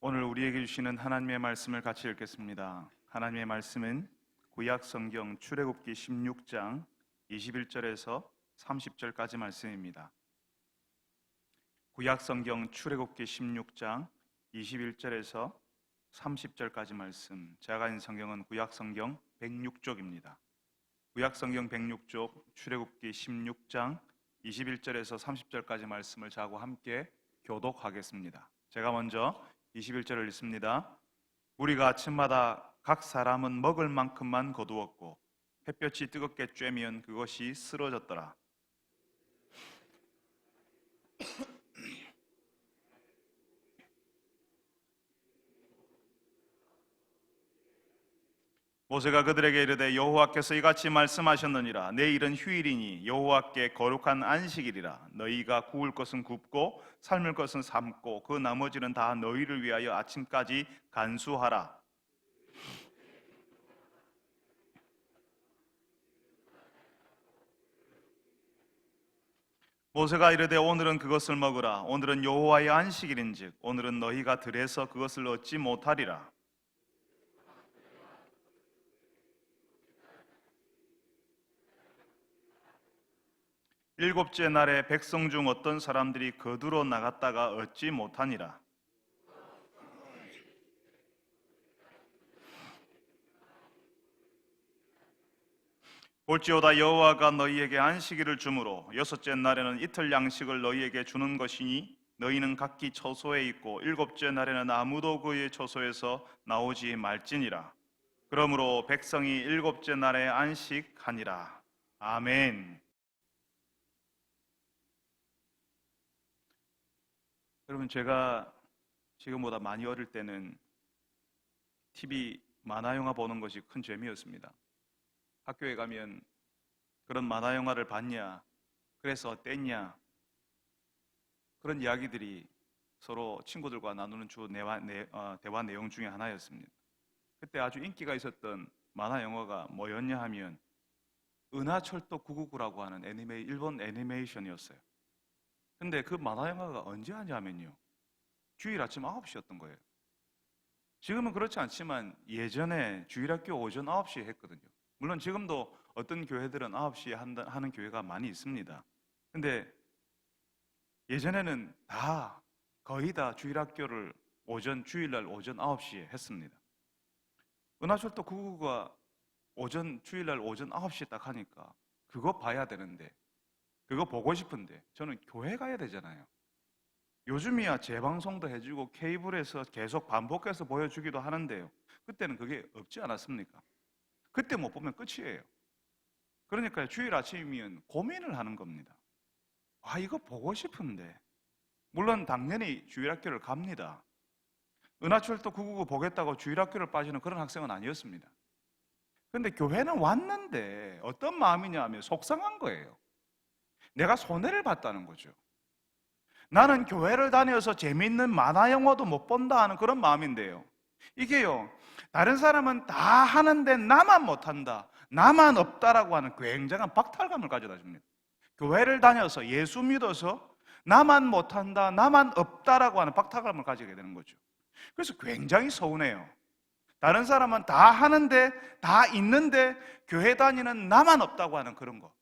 오늘 우리에게 주시는 하나님의 말씀을 같이 읽겠습니다. 하나님의 말씀은 구약 성경 출애굽기 16장 21절에서 30절까지 말씀입니다. 구약 성경 출애굽기 16장 21절에서 30절까지 말씀. 제가 가진 성경은 구약 성경 106쪽입니다. 구약 성경 106쪽 출애굽기 16장 21절에서 30절까지 말씀을 저하고 함께 교독하겠습니다. 제가 먼저 21절을 읽습니다. 우리가 아침마다 각 사람은 먹을 만큼만 거두었고 햇볕이 뜨겁게 쬐면 그것이 쓰러졌더라. 모세가 그들에게 이르되 여호와께서 이같이 말씀하셨느니라. 내일은 휴일이니 여호와께 거룩한 안식일이라. 너희가 구울 것은 굽고 삶을 것은 삶고 그 나머지는 다 너희를 위하여 아침까지 간수하라. 모세가 이르되 오늘은 그것을 먹으라. 오늘은 여호와의 안식일인즉 오늘은 너희가 들에서 그것을 얻지 못하리라. 일곱째 날에 백성 중 어떤 사람들이 거두러 나갔다가 얻지 못하니라. 볼지어다 여호와가 너희에게 안식일을 주므로 여섯째 날에는 이틀 양식을 너희에게 주는 것이니 너희는 각기 처소에 있고 일곱째 날에는 아무도 그의 처소에서 나오지 말지니라. 그러므로 백성이 일곱째 날에 안식하니라. 아멘. 여러분, 제가 지금보다 많이 어릴 때는 TV 만화영화 보는 것이 큰 재미였습니다. 학교에 가면 그런 만화영화를 봤냐, 그래서 어땠냐, 그런 이야기들이 서로 친구들과 나누는 주 대화 내용 중에 하나였습니다. 그때 아주 인기가 있었던 만화영화가 뭐였냐 하면 은하철도 999라고 하는 일본 애니메이션이었어요. 근데 그 만화영화가 언제 하냐면요, 주일 아침 9시였던 거예요. 지금은 그렇지 않지만 예전에 주일학교 오전 9시에 했거든요. 물론 지금도 어떤 교회들은 9시에 하는 교회가 많이 있습니다. 근데 예전에는 거의 다 주일학교를 주일날 오전 9시에 했습니다. 은하철도 999가 주일날 오전 9시에 딱 하니까 그거 봐야 되는데, 그거 보고 싶은데 저는 교회 가야 되잖아요. 요즘이야 재방송도 해주고 케이블에서 계속 반복해서 보여주기도 하는데요, 그때는 그게 없지 않았습니까? 그때 못 보면 끝이에요. 그러니까 주일 아침이면 고민을 하는 겁니다. 이거 보고 싶은데. 물론 당연히 주일학교를 갑니다. 은하철도 999 보겠다고 주일학교를 빠지는 그런 학생은 아니었습니다. 그런데 교회는 왔는데 어떤 마음이냐 하면 속상한 거예요. 내가 손해를 봤다는 거죠. 나는 교회를 다녀서 재미있는 만화 영화도 못 본다 하는 그런 마음인데요, 이게요, 다른 사람은 다 하는데 나만 못한다, 나만 없다라고 하는 굉장한 박탈감을 가져다 줍니다. 교회를 다녀서 예수 믿어서 나만 못한다, 나만 없다라고 하는 박탈감을 가지게 되는 거죠. 그래서 굉장히 서운해요. 다른 사람은 다 하는데, 다 있는데 교회 다니는 나만 없다고 하는 그런 거.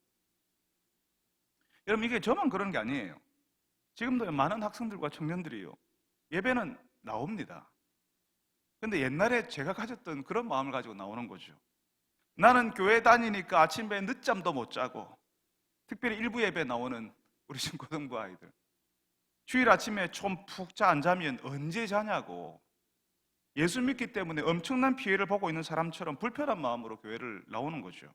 여러분, 이게 저만 그런 게 아니에요. 지금도 많은 학생들과 청년들이요, 예배는 나옵니다. 근데 옛날에 제가 가졌던 그런 마음을 가지고 나오는 거죠. 나는 교회 다니니까 아침에 늦잠도 못 자고, 특별히 일부 예배 나오는 우리 중고등부 아이들, 주일 아침에 좀 푹 자 안 자면 언제 자냐고, 예수 믿기 때문에 엄청난 피해를 보고 있는 사람처럼 불편한 마음으로 교회를 나오는 거죠.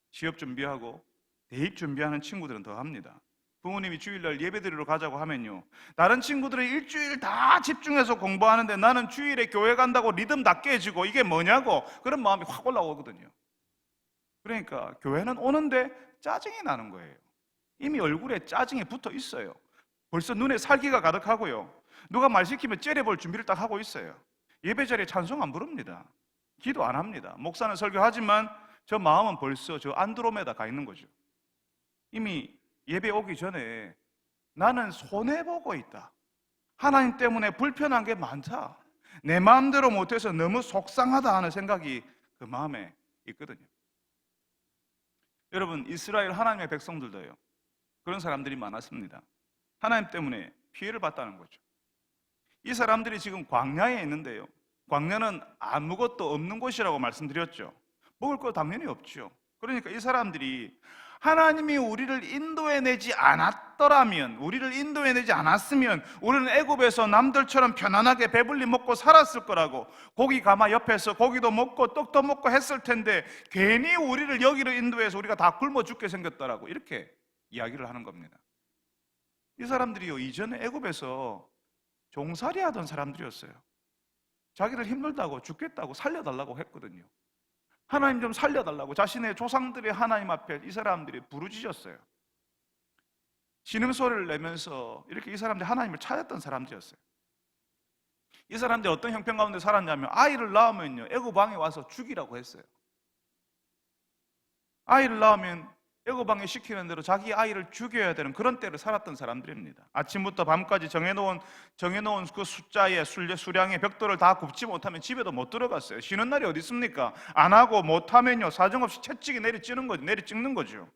취업 준비하고 대입 준비하는 친구들은 더 합니다. 부모님이 주일날 예배드리러 가자고 하면요, 다른 친구들은 일주일 다 집중해서 공부하는데 나는 주일에 교회 간다고 리듬 다 깨지고 이게 뭐냐고, 그런 마음이 확 올라오거든요. 그러니까 교회는 오는데 짜증이 나는 거예요. 이미 얼굴에 짜증이 붙어 있어요. 벌써 눈에 살기가 가득하고요, 누가 말 시키면 째려볼 준비를 딱 하고 있어요. 예배 자리에 찬송 안 부릅니다. 기도 안 합니다. 목사는 설교하지만 저 마음은 벌써 저 안드로메다 가 있는 거죠. 이미 예배 오기 전에 나는 손해보고 있다, 하나님 때문에 불편한 게 많다, 내 마음대로 못해서 너무 속상하다 하는 생각이 그 마음에 있거든요. 여러분, 이스라엘 하나님의 백성들도요, 그런 사람들이 많았습니다. 하나님 때문에 피해를 봤다는 거죠. 이 사람들이 지금 광야에 있는데요, 광야는 아무것도 없는 곳이라고 말씀드렸죠. 먹을 거 당연히 없죠. 그러니까 이 사람들이 하나님이 우리를 인도해내지 않았더라면, 우리를 인도해내지 않았으면 우리는 애굽에서 남들처럼 편안하게 배불리 먹고 살았을 거라고, 고기 가마 옆에서 고기도 먹고 떡도 먹고 했을 텐데 괜히 우리를 여기로 인도해서 우리가 다 굶어 죽게 생겼더라고, 이렇게 이야기를 하는 겁니다. 이 사람들이요, 이전에 애굽에서 종살이 하던 사람들이었어요. 자기들 힘들다고 죽겠다고 살려달라고 했거든요. 하나님 좀 살려달라고 자신의 조상들의 하나님 앞에 이 사람들이 부르짖었어요. 신음소리를 내면서 이렇게 이 사람들이 하나님을 찾았던 사람들이었어요. 이 사람들이 어떤 형편 가운데 살았냐면, 아이를 낳으면요, 애굽 왕이 와서 죽이라고 했어요. 아이를 낳으면 애굽 왕이 시키는 대로 자기 아이를 죽여야 되는 그런 때를 살았던 사람들입니다. 아침부터 밤까지 정해놓은 그 숫자의 수량의 벽돌을 다 굽지 못하면 집에도 못 들어갔어요. 쉬는 날이 어디 있습니까? 안 하고 못하면요, 사정없이 채찍이 내리찍는 거죠.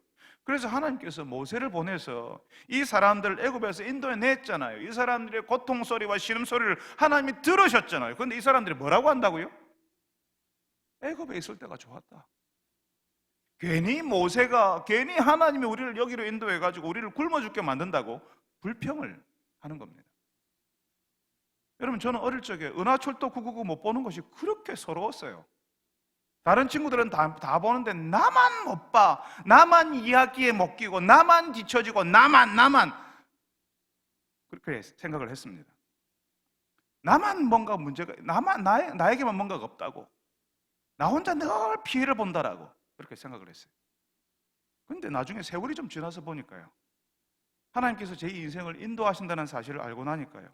그래서 하나님께서 모세를 보내서 이 사람들을 애굽에서 인도해 냈잖아요. 이 사람들의 고통 소리와 신음 소리를 하나님이 들으셨잖아요. 그런데 이 사람들이 뭐라고 한다고요? 애굽에 있을 때가 좋았다. 괜히 하나님이 우리를 여기로 인도해가지고 우리를 굶어 죽게 만든다고 불평을 하는 겁니다. 여러분, 저는 어릴 적에 은하철도 999 못 보는 것이 그렇게 서러웠어요. 다른 친구들은 다 보는데 나만 못 봐. 나만 이야기에 못 끼고, 나만 뒤처지고, 나만 그렇게 생각을 했습니다. 나만 뭔가 문제가, 나에게만 뭔가가 없다고, 나 혼자 늘 피해를 본다라고 그렇게 생각을 했어요. 그런데 나중에 세월이 좀 지나서 보니까요, 하나님께서 제 인생을 인도하신다는 사실을 알고 나니까요,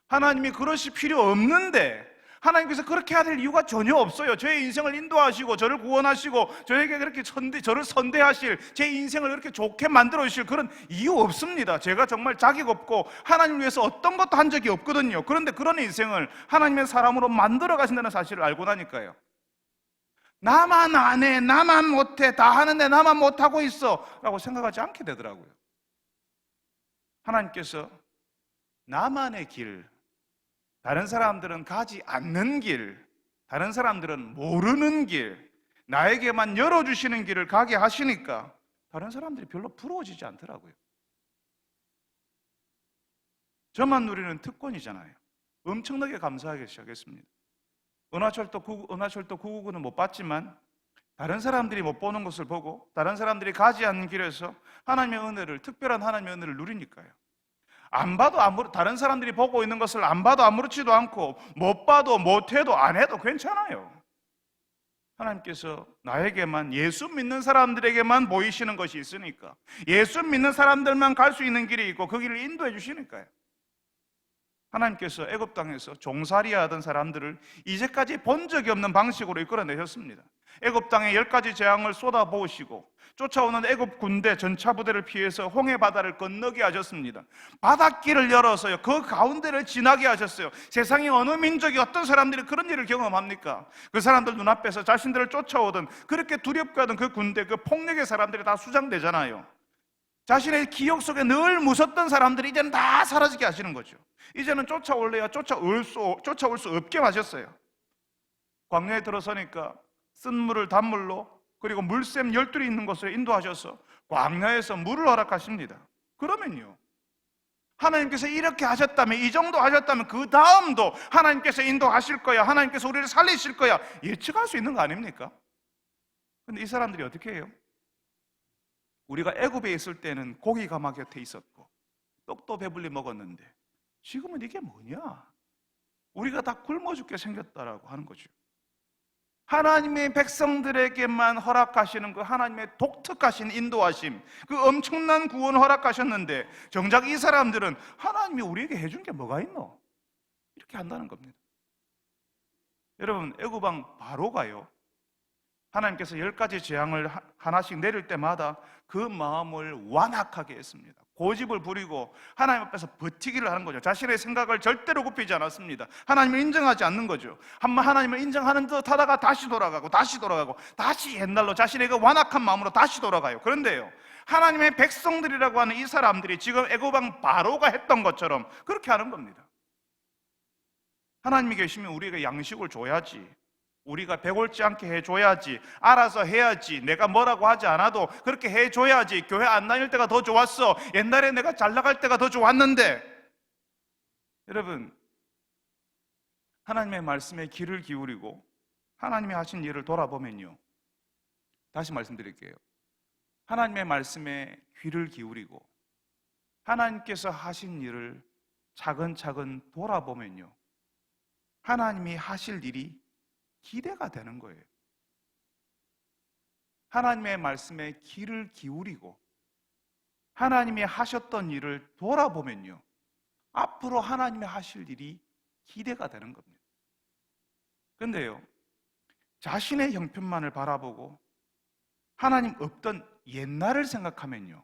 하나님이 그러실 필요 없는데, 하나님께서 그렇게 해야 될 이유가 전혀 없어요. 저의 인생을 인도하시고 저를 구원하시고 저에게 그렇게 저를 선대하실, 제 인생을 그렇게 좋게 만들어 주실 그런 이유 없습니다. 제가 정말 자격 없고 하나님을 위해서 어떤 것도 한 적이 없거든요. 그런데 그런 인생을 하나님의 사람으로 만들어 가신다는 사실을 알고 나니까요, 나만 안 해, 나만 못해, 다 하는데 나만 못하고 있어 라고 생각하지 않게 되더라고요. 하나님께서 나만의 길, 다른 사람들은 가지 않는 길, 다른 사람들은 모르는 길, 나에게만 열어주시는 길을 가게 하시니까 다른 사람들이 별로 부러워지지 않더라고요. 저만 누리는 특권이잖아요. 엄청나게 감사하게 시작했습니다. 은하철도 999는 못 봤지만 다른 사람들이 못 보는 것을 보고 다른 사람들이 가지 않는 길에서 하나님의 은혜를, 특별한 하나님의 은혜를 누리니까요, 안 봐도 다른 사람들이 보고 있는 것을 안 봐도 아무렇지도 않고, 못 봐도 못해도 안 해도 괜찮아요. 하나님께서 나에게만, 예수 믿는 사람들에게만 보이시는 것이 있으니까, 예수 믿는 사람들만 갈 수 있는 길이 있고 그 길을 인도해 주시니까요, 하나님께서 애굽 땅에서 종살이 하던 사람들을 이제까지 본 적이 없는 방식으로 이끌어내셨습니다. 애굽 땅에 10가지 재앙을 쏟아부으시고 쫓아오는 애굽 군대 전차 부대를 피해서 홍해 바다를 건너게 하셨습니다. 바닷길을 열어서요, 그 가운데를 지나게 하셨어요. 세상에 어느 민족이, 어떤 사람들이 그런 일을 경험합니까? 그 사람들 눈앞에서 자신들을 쫓아오던, 그렇게 두렵게 하던 그 군대, 그 폭력의 사람들이 다 수장되잖아요. 자신의 기억 속에 늘 무섭던 사람들이 이제는 다 사라지게 하시는 거죠. 이제는 쫓아올래야 쫓아올 수 없게 하셨어요. 광야에 들어서니까 쓴물을 단물로, 그리고 물샘 12이 있는 곳으로 인도하셔서 광야에서 물을 허락하십니다. 그러면요, 하나님께서 이렇게 하셨다면, 이 정도 하셨다면 그 다음도 하나님께서 인도하실 거야, 하나님께서 우리를 살리실 거야, 예측할 수 있는 거 아닙니까? 근데 이 사람들이 어떻게 해요? 우리가 애굽에 있을 때는 고기 가마 곁에 있었고 떡도 배불리 먹었는데 지금은 이게 뭐냐? 우리가 다 굶어 죽게 생겼다라고 하는 거죠. 하나님의 백성들에게만 허락하시는 그 하나님의 독특하신 인도하심, 그 엄청난 구원 허락하셨는데 정작 이 사람들은 하나님이 우리에게 해준 게 뭐가 있노? 이렇게 한다는 겁니다. 여러분, 애굽 왕 바로가요, 하나님께서 10가지 재앙을 하나씩 내릴 때마다 그 마음을 완악하게 했습니다. 고집을 부리고 하나님 앞에서 버티기를 하는 거죠. 자신의 생각을 절대로 굽히지 않았습니다. 하나님을 인정하지 않는 거죠. 한번 하나님을 인정하는 듯 하다가 다시 돌아가고 다시 옛날로 자신의 그 완악한 마음으로 다시 돌아가요. 그런데요, 하나님의 백성들이라고 하는 이 사람들이 지금 애굽 왕 바로가 했던 것처럼 그렇게 하는 겁니다. 하나님이 계시면 우리가 양식을 줘야지, 우리가 배골지 않게 해줘야지, 알아서 해야지, 내가 뭐라고 하지 않아도 그렇게 해줘야지, 교회 안 다닐 때가 더 좋았어, 옛날에 내가 잘 나갈 때가 더 좋았는데. 여러분, 하나님의 말씀에 귀를 기울이고 하나님이 하신 일을 돌아보면요, 다시 말씀드릴게요, 하나님의 말씀에 귀를 기울이고 하나님께서 하신 일을 차근차근 돌아보면요, 하나님이 하실 일이 기대가 되는 거예요. 하나님의 말씀에 귀를 기울이고 하나님이 하셨던 일을 돌아보면요, 앞으로 하나님이 하실 일이 기대가 되는 겁니다. 그런데요, 자신의 형편만을 바라보고 하나님 없던 옛날을 생각하면요,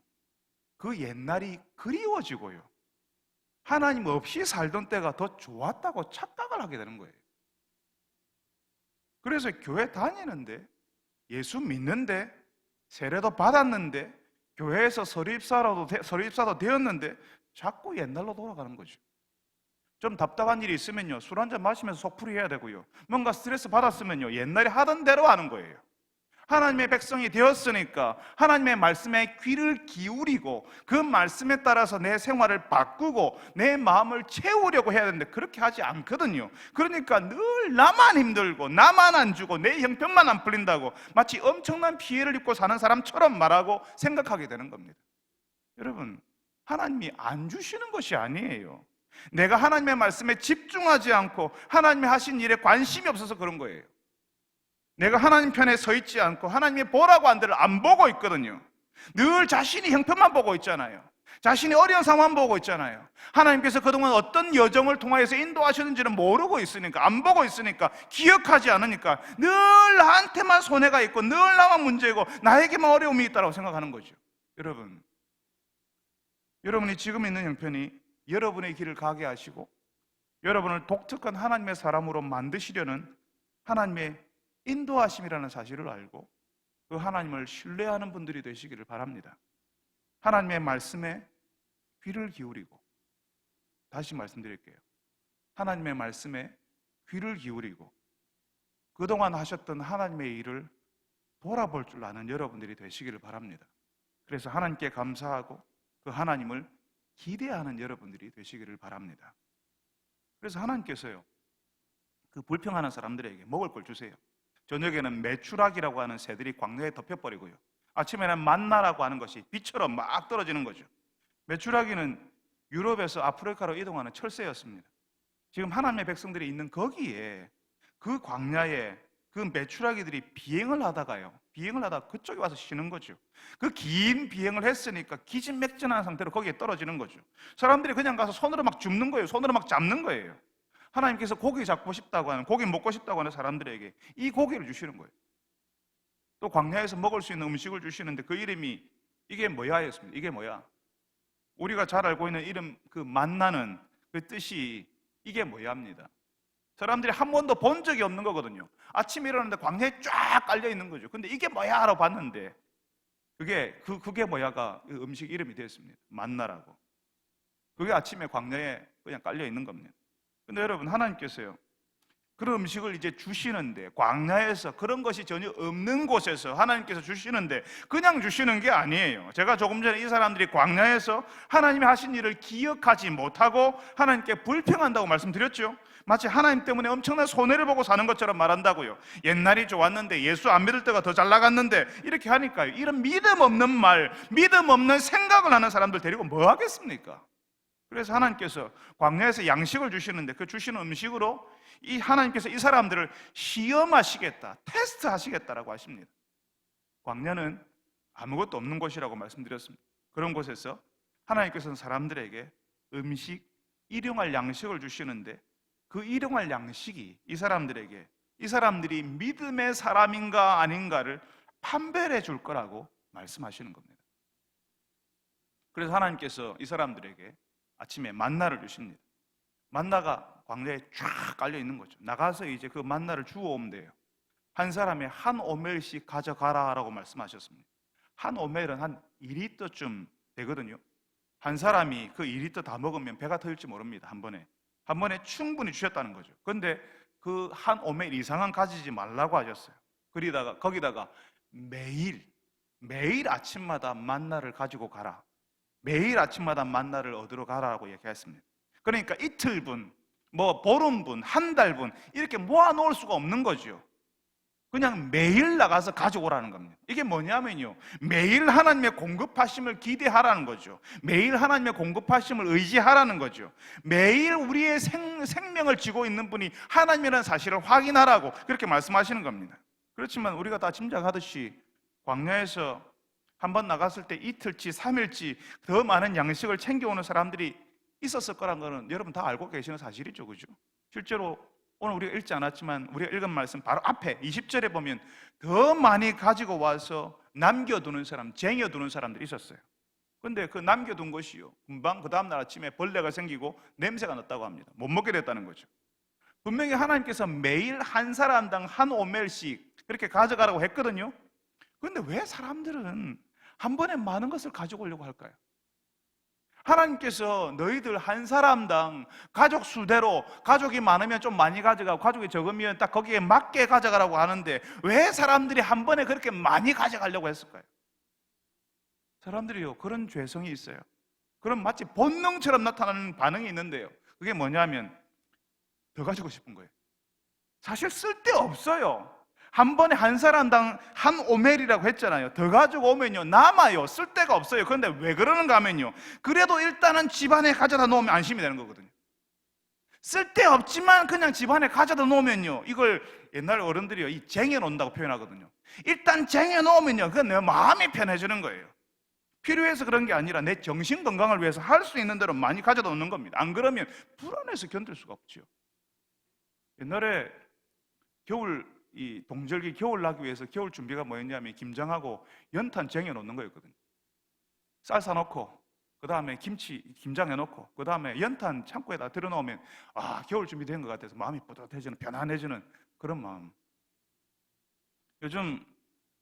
그 옛날이 그리워지고요, 하나님 없이 살던 때가 더 좋았다고 착각을 하게 되는 거예요. 그래서 교회 다니는데, 예수 믿는데, 세례도 받았는데, 교회에서 서립사도 되었는데 자꾸 옛날로 돌아가는 거죠. 좀 답답한 일이 있으면요, 술 한잔 마시면서 속풀이 해야 되고요, 뭔가 스트레스 받았으면요, 옛날에 하던 대로 하는 거예요. 하나님의 백성이 되었으니까 하나님의 말씀에 귀를 기울이고 그 말씀에 따라서 내 생활을 바꾸고 내 마음을 채우려고 해야 되는데 그렇게 하지 않거든요. 그러니까 늘 나만 힘들고 나만 안 주고 내 형편만 안 풀린다고 마치 엄청난 피해를 입고 사는 사람처럼 말하고 생각하게 되는 겁니다. 여러분, 하나님이 안 주시는 것이 아니에요. 내가 하나님의 말씀에 집중하지 않고 하나님이 하신 일에 관심이 없어서 그런 거예요. 내가 하나님 편에 서 있지 않고 하나님이 보라고 한 데를 안 보고 있거든요. 늘 자신이 형편만 보고 있잖아요. 자신이 어려운 상황만 보고 있잖아요. 하나님께서 그동안 어떤 여정을 통하여서 인도하셨는지는 모르고 있으니까, 안 보고 있으니까, 기억하지 않으니까 늘 나한테만 손해가 있고 늘 나만 문제고 나에게만 어려움이 있다고 생각하는 거죠. 여러분, 여러분이 지금 있는 형편이 여러분의 길을 가게 하시고 여러분을 독특한 하나님의 사람으로 만드시려는 하나님의 인도하심이라는 사실을 알고 그 하나님을 신뢰하는 분들이 되시기를 바랍니다. 하나님의 말씀에 귀를 기울이고, 다시 말씀드릴게요, 하나님의 말씀에 귀를 기울이고 그동안 하셨던 하나님의 일을 돌아볼 줄 아는 여러분들이 되시기를 바랍니다. 그래서 하나님께 감사하고 그 하나님을 기대하는 여러분들이 되시기를 바랍니다. 그래서 하나님께서요, 그 불평하는 사람들에게 먹을 걸 주세요. 저녁에는 메추라기라고 하는 새들이 광야에 덮여버리고요, 아침에는 만나라고 하는 것이 비처럼 막 떨어지는 거죠. 메추라기는 유럽에서 아프리카로 이동하는 철새였습니다. 지금 하나님의 백성들이 있는 거기에, 그 광야에 그 메추라기들이 비행을 하다가 그쪽에 와서 쉬는 거죠. 그 긴 비행을 했으니까 기진맥진한 상태로 거기에 떨어지는 거죠. 사람들이 그냥 가서 손으로 막 줍는 거예요. 손으로 막 잡는 거예요. 하나님께서 고기 잡고 싶다고 하는, 고기 먹고 싶다고 하는 사람들에게 이 고기를 주시는 거예요. 또 광야에서 먹을 수 있는 음식을 주시는데 그 이름이 이게 뭐야였습니다. 이게 뭐야? 우리가 잘 알고 있는 이름, 그 만나는 그 뜻이 이게 뭐야입니다. 사람들이 한 번도 본 적이 없는 거거든요. 아침에 일어났는데 광야에 쫙 깔려 있는 거죠. 근데 이게 뭐야 하러 봤는데 그게 뭐야가 음식 이름이 되었습니다. 만나라고. 그게 아침에 광야에 그냥 깔려 있는 겁니다. 근데 여러분, 하나님께서요, 그런 음식을 이제 주시는데, 광야에서 그런 것이 전혀 없는 곳에서 하나님께서 주시는데 그냥 주시는 게 아니에요. 제가 조금 전에 이 사람들이 광야에서 하나님이 하신 일을 기억하지 못하고 하나님께 불평한다고 말씀드렸죠. 마치 하나님 때문에 엄청난 손해를 보고 사는 것처럼 말한다고요. 옛날이 좋았는데, 예수 안 믿을 때가 더 잘 나갔는데, 이렇게 하니까요, 이런 믿음 없는 말, 믿음 없는 생각을 하는 사람들 데리고 뭐 하겠습니까? 그래서 하나님께서 광야에서 양식을 주시는데 그 주시는 음식으로 이 하나님께서 이 사람들을 시험하시겠다, 테스트하시겠다라고 하십니다. 광야는 아무것도 없는 곳이라고 말씀드렸습니다. 그런 곳에서 하나님께서는 사람들에게 음식, 일용할 양식을 주시는데 그 일용할 양식이 이 사람들에게, 이 사람들이 믿음의 사람인가 아닌가를 판별해 줄 거라고 말씀하시는 겁니다. 그래서 하나님께서 이 사람들에게 아침에 만나를 주십니다. 만나가 광야에 쫙 깔려 있는 거죠. 나가서 이제 그 만나를 주워오면 돼요. 한 사람에 한 오멜씩 가져가라라고 말씀하셨습니다. 한 오멜은 한 2리터쯤 되거든요. 한 사람이 그 2리터 다 먹으면 배가 터질지 모릅니다. 한 번에 충분히 주셨다는 거죠. 그런데 그 한 오멜 이상은 가지지 말라고 하셨어요. 거기다가 매일 아침마다 만나를 가지고 가라. 매일 아침마다 만나를 얻으러 가라고 얘기했습니다. 그러니까 이틀분, 보름분, 한 달분 이렇게 모아놓을 수가 없는 거죠. 그냥 매일 나가서 가져오라는 겁니다. 이게 뭐냐면요, 매일 하나님의 공급하심을 기대하라는 거죠. 매일 하나님의 공급하심을 의지하라는 거죠. 매일 우리의 생명을 쥐고 있는 분이 하나님이라는 사실을 확인하라고 그렇게 말씀하시는 겁니다. 그렇지만 우리가 다 짐작하듯이 광야에서 한번 나갔을 때 이틀치, 3일치 더 많은 양식을 챙겨오는 사람들이 있었을 거라는 거는 여러분 다 알고 계시는 사실이죠, 그죠? 실제로 오늘 우리가 읽지 않았지만 우리가 읽은 말씀 바로 앞에 20절에 보면 더 많이 가지고 와서 남겨두는 사람, 쟁여두는 사람들이 있었어요. 그런데 그 남겨둔 것이요, 금방 그 다음날 아침에 벌레가 생기고 냄새가 났다고 합니다. 못 먹게 됐다는 거죠. 분명히 하나님께서 매일 한 사람당 한 오멜씩 그렇게 가져가라고 했거든요. 그런데 왜 사람들은 한 번에 많은 것을 가져오려고 할까요? 하나님께서 너희들 한 사람당 가족 수대로, 가족이 많으면 좀 많이 가져가고 가족이 적으면 딱 거기에 맞게 가져가라고 하는데 왜 사람들이 한 번에 그렇게 많이 가져가려고 했을까요? 사람들이요, 그런 죄성이 있어요. 그런 마치 본능처럼 나타나는 반응이 있는데요, 그게 뭐냐면 더 가지고 싶은 거예요. 사실 쓸데없어요. 한 번에 한 사람당 한 오멜이라고 했잖아요. 더 가지고 오면요 남아요. 쓸데가 없어요. 그런데 왜 그러는가 하면요, 그래도 일단은 집안에 가져다 놓으면 안심이 되는 거거든요. 쓸데없지만 그냥 집안에 가져다 놓으면요, 이걸 옛날 어른들이요, 이 쟁여놓는다고 표현하거든요. 일단 쟁여놓으면요, 그건 내 마음이 편해지는 거예요. 필요해서 그런 게 아니라 내 정신 건강을 위해서 할 수 있는 대로 많이 가져다 놓는 겁니다. 안 그러면 불안해서 견딜 수가 없죠. 옛날에 이 동절기 겨울 나기 위해서 겨울 준비가 뭐였냐면 김장하고 연탄 쟁여 놓는 거였거든요. 쌀 사놓고 그 다음에 김장 해놓고 그 다음에 연탄 창고에다 들여놓으면 겨울 준비된 것 같아서 마음이 뿌듯해지는, 편안해지는 그런 마음. 요즘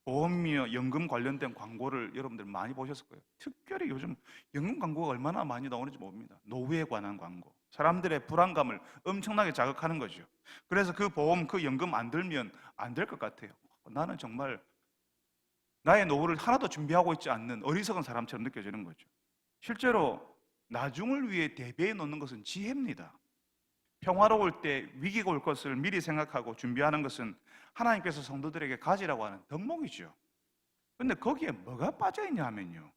보험이며 연금 관련된 광고를 여러분들 많이 보셨을 거예요. 특별히 요즘 연금 광고가 얼마나 많이 나오는지 모릅니다. 노후에 관한 광고, 사람들의 불안감을 엄청나게 자극하는 거죠. 그래서 그 보험, 그 연금 안 들면 안 될 것 같아요. 나는 정말 나의 노후를 하나도 준비하고 있지 않는 어리석은 사람처럼 느껴지는 거죠. 실제로 나중을 위해 대비해 놓는 것은 지혜입니다. 평화로울 때 위기가 올 것을 미리 생각하고 준비하는 것은 하나님께서 성도들에게 가지라고 하는 덕목이죠. 그런데 거기에 뭐가 빠져있냐 하면요,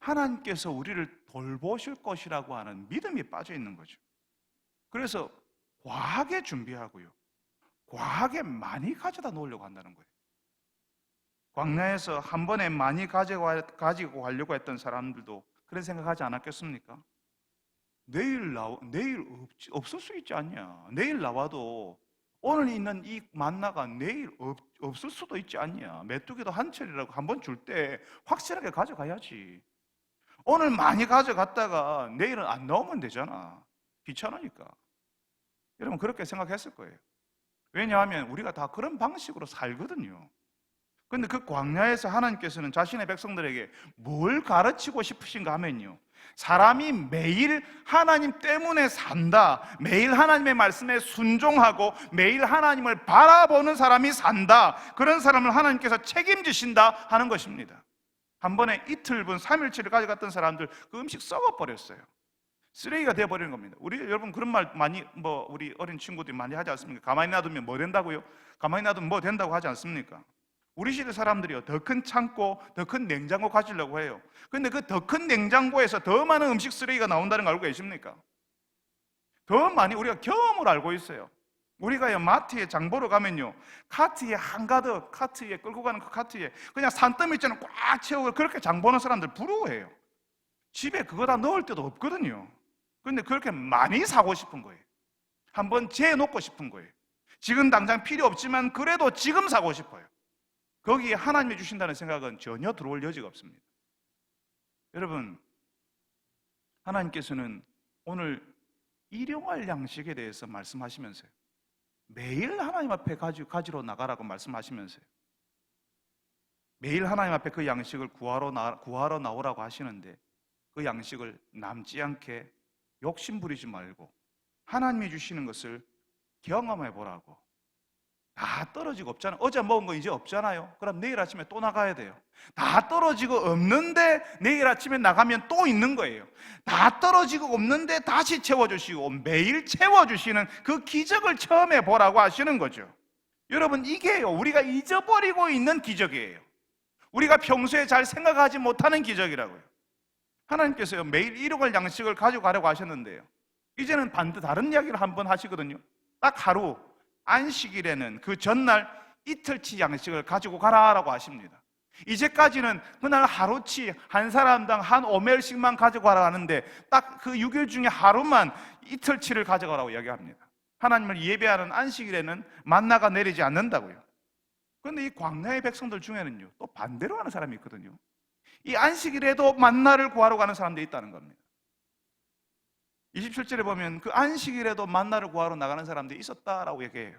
하나님께서 우리를 돌보실 것이라고 하는 믿음이 빠져있는 거죠. 그래서 과하게 준비하고요, 과하게 많이 가져다 놓으려고 한다는 거예요. 광야에서 한 번에 많이 가지고 가려고 했던 사람들도 그런 생각하지 않았겠습니까? 내일 없을 수 있지 않냐? 내일 나와도 오늘 있는 이 만나가 내일 없을 수도 있지 않냐? 메뚜기도 한철이라고 한 번 줄 때 확실하게 가져가야지. 오늘 많이 가져갔다가 내일은 안 나오면 되잖아. 귀찮으니까. 여러분 그렇게 생각했을 거예요. 왜냐하면 우리가 다 그런 방식으로 살거든요. 그런데 그 광야에서 하나님께서는 자신의 백성들에게 뭘 가르치고 싶으신가 하면요, 사람이 매일 하나님 때문에 산다, 매일 하나님의 말씀에 순종하고 매일 하나님을 바라보는 사람이 산다, 그런 사람을 하나님께서 책임지신다 하는 것입니다. 한 번에 이틀분, 3일치를 가져갔던 사람들 그 음식 썩어버렸어요. 쓰레기가 되어버리는 겁니다. 여러분 그런 말 많이 우리 어린 친구들이 많이 하지 않습니까? 가만히 놔두면 뭐 된다고요? 가만히 놔두면 뭐 된다고 하지 않습니까? 우리 시대 사람들이요, 더 큰 창고, 더 큰 냉장고 가지려고 해요. 그런데 그 더 큰 냉장고에서 더 많은 음식 쓰레기가 나온다는 거 알고 계십니까? 더 많이 우리가 경험을 알고 있어요. 우리가 마트에 장 보러 가면요, 카트에 한가득, 카트에 끌고 가는 그 카트에 그냥 산더미처럼 꽉 채우고 그렇게 장 보는 사람들 부러워해요. 집에 그거 다 넣을 데도 없거든요. 그런데 그렇게 많이 사고 싶은 거예요. 한번 재놓고 싶은 거예요. 지금 당장 필요 없지만 그래도 지금 사고 싶어요. 거기에 하나님이 주신다는 생각은 전혀 들어올 여지가 없습니다. 여러분, 하나님께서는 오늘 일용할 양식에 대해서 말씀하시면서요, 매일 하나님 앞에 가지러 나가라고 말씀하시면서요, 매일 하나님 앞에 그 양식을 구하러 나오라고 하시는데, 그 양식을 남지 않게 욕심 부리지 말고 하나님이 주시는 것을 경험해 보라고. 다 떨어지고 없잖아요. 어제 먹은 거 이제 없잖아요. 그럼 내일 아침에 또 나가야 돼요. 다 떨어지고 없는데 내일 아침에 나가면 또 있는 거예요. 다 떨어지고 없는데 다시 채워주시고 매일 채워주시는 그 기적을 처음 해보라고 하시는 거죠. 여러분, 이게요, 우리가 잊어버리고 있는 기적이에요. 우리가 평소에 잘 생각하지 못하는 기적이라고요. 하나님께서요, 매일 일용할 양식을 가지고 가려고 하셨는데요, 이제는 다른 이야기를 한번 하시거든요. 딱 하루, 안식일에는 그 전날 이틀치 양식을 가지고 가라라고 하십니다. 이제까지는 그날 하루치 한 사람당 한 오멜씩만 가지고 가라 하는데, 딱 그 6일 중에 하루만 이틀치를 가져가라고 이야기합니다. 하나님을 예배하는 안식일에는 만나가 내리지 않는다고요. 그런데 이 광야의 백성들 중에는요, 또 반대로 하는 사람이 있거든요. 이 안식일에도 만나를 구하러 가는 사람들이 있다는 겁니다. 27절에 보면 그 안식일에도 만나를 구하러 나가는 사람들이 있었다라고 얘기해요.